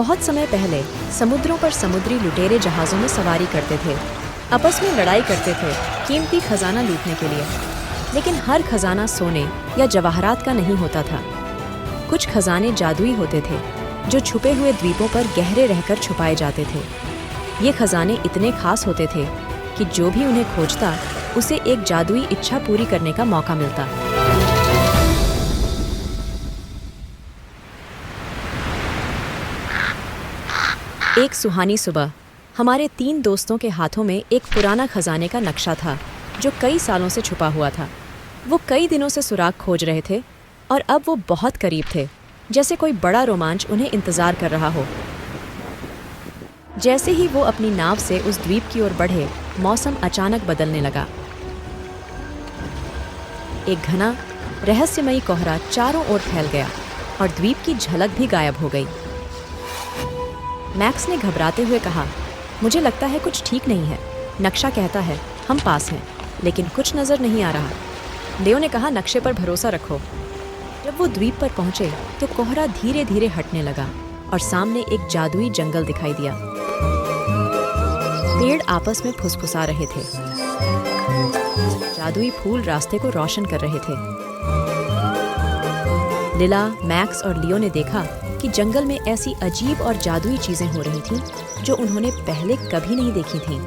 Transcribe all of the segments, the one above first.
बहुत समय पहले समुद्रों पर समुद्री लुटेरे जहाज़ों में सवारी करते थे, आपस में लड़ाई करते थे कीमती खजाना लूटने के लिए। लेकिन हर खजाना सोने या जवाहरात का नहीं होता था। कुछ खजाने जादुई होते थे जो छुपे हुए द्वीपों पर गहरे रहकर छुपाए जाते थे। ये खजाने इतने खास होते थे कि जो भी उन्हें खोजता उसे एक जादुई इच्छा पूरी करने का मौका मिलता। एक सुहानी सुबह हमारे 3 दोस्तों के हाथों में एक पुराना खजाने का नक्शा था जो कई सालों से छुपा हुआ था। वो कई दिनों से सुराग खोज रहे थे और अब वो बहुत करीब थे, जैसे कोई बड़ा रोमांच उन्हें इंतजार कर रहा हो। जैसे ही वो अपनी नाव से उस द्वीप की ओर बढ़े, मौसम अचानक बदलने लगा। एक घना रहस्यमयी कोहरा चारों ओर फैल गया और द्वीप की झलक भी गायब हो गई। मैक्स ने घबराते हुए कहा, मुझे लगता है कुछ ठीक नहीं है। नक्शा कहता है हम पास हैं, लेकिन कुछ नजर नहीं आ रहा। लियो ने कहा, नक्शे पर भरोसा रखो। जब वो द्वीप पर पहुंचे तो कोहरा धीरे धीरे हटने लगा और सामने एक जादुई जंगल दिखाई दिया। पेड़ आपस में फुसफुसा रहे थे, जादुई फूल रास्ते को रोशन कर रहे थे। लिला, मैक्स और लियो ने देखा कि जंगल में ऐसी अजीब और जादुई चीजें हो रही थीं जो उन्होंने पहले कभी नहीं देखी थीं।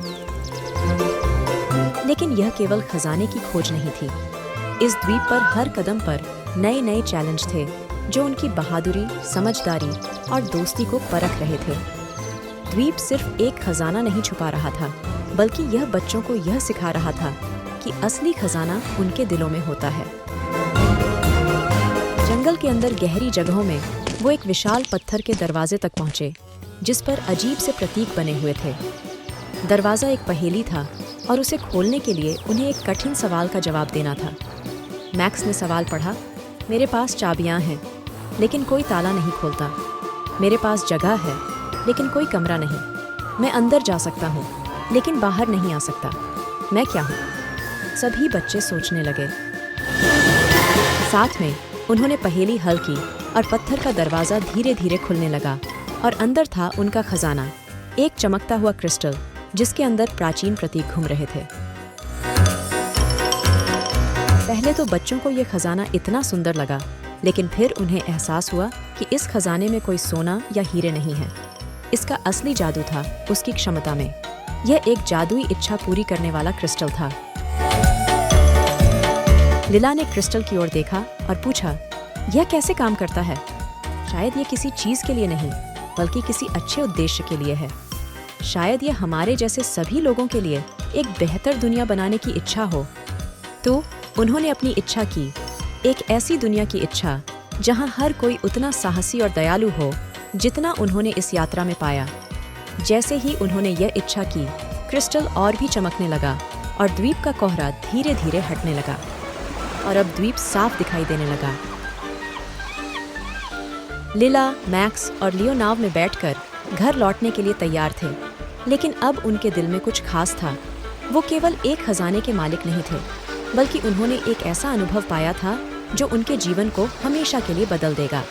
लेकिन यह केवल खजाने की खोज नहीं थी। इस द्वीप पर हर कदम पर नए नए चैलेंज थे जो उनकी बहादुरी, समझदारी और दोस्ती को परख रहे थे। द्वीप सिर्फ एक खजाना नहीं छुपा रहा था, बल्कि यह बच्चों को यह सिखा रहा था कि असली खजाना उनके दिलों में होता है। जंगल के अंदर गहरी जगहों में वो एक विशाल पत्थर के दरवाजे तक पहुंचे, जिस पर अजीब से प्रतीक बने हुए थे। दरवाजा एक पहेली था और उसे खोलने के लिए उन्हें एक कठिन सवाल का जवाब देना था। मैक्स ने सवाल पढ़ा, मेरे पास चाबियां हैं, लेकिन कोई ताला नहीं खोलता। मेरे पास जगह है, लेकिन कोई कमरा नहीं। मैं अंदर जा सकता हूँ, लेकिन बाहर नहीं आ सकता। मैं क्या हूँ? सभी बच्चे सोचने लगे। साथ में उन्होंने पहेली हल की और पत्थर का दरवाजा धीरे धीरे खुलने लगा और अंदर था उनका खजाना, एक चमकता हुआ क्रिस्टल जिसके अंदर प्राचीन प्रतीक घूम रहे थे। पहले तो बच्चों को यह खजाना इतना सुंदर लगा, लेकिन फिर उन्हें एहसास हुआ कि इस खजाने में कोई सोना या हीरे नहीं है। इसका असली जादू था उसकी क्षमता में। यह एक जादुई इच्छा पूरी करने वाला क्रिस्टल था। लिला ने क्रिस्टल की ओर देखा और पूछा, यह कैसे काम करता है? शायद ये किसी चीज के लिए नहीं, बल्कि किसी अच्छे उद्देश्य के लिए है। शायद ये हमारे जैसे सभी लोगों के लिए एक बेहतर दुनिया बनाने की इच्छा हो। तो उन्होंने अपनी इच्छा की, एक ऐसी दुनिया की इच्छा जहां हर कोई उतना साहसी और दयालु हो जितना उन्होंने इस यात्रा में पाया। जैसे ही उन्होंने यह इच्छा की, क्रिस्टल और भी चमकने लगा और द्वीप का कोहरा धीरे धीरे हटने लगा और अब द्वीप साफ दिखाई देने लगा। लिला, मैक्स और लियो नाव में बैठकर घर लौटने के लिए तैयार थे, लेकिन अब उनके दिल में कुछ खास था। वो केवल एक खजाने के मालिक नहीं थे, बल्कि उन्होंने एक ऐसा अनुभव पाया था जो उनके जीवन को हमेशा के लिए बदल देगा।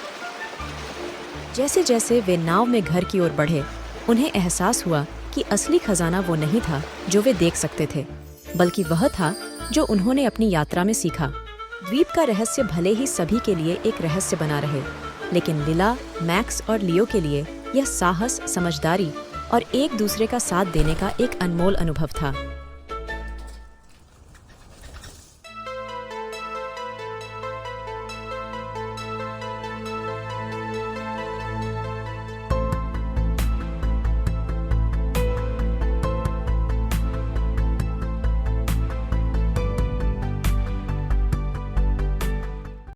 जैसे जैसे वे नाव में घर की ओर बढ़े, उन्हें एहसास हुआ कि असली खजाना वो नहीं था जो वे देख सकते थे, बल्कि वह था जो उन्होंने अपनी यात्रा में सीखा। द्वीप का रहस्य भले ही सभी के लिए एक रहस्य बना रहे, लेकिन लिला, मैक्स और लियो के लिए यह साहस, समझदारी और एक दूसरे का साथ देने का एक अनमोल अनुभव था।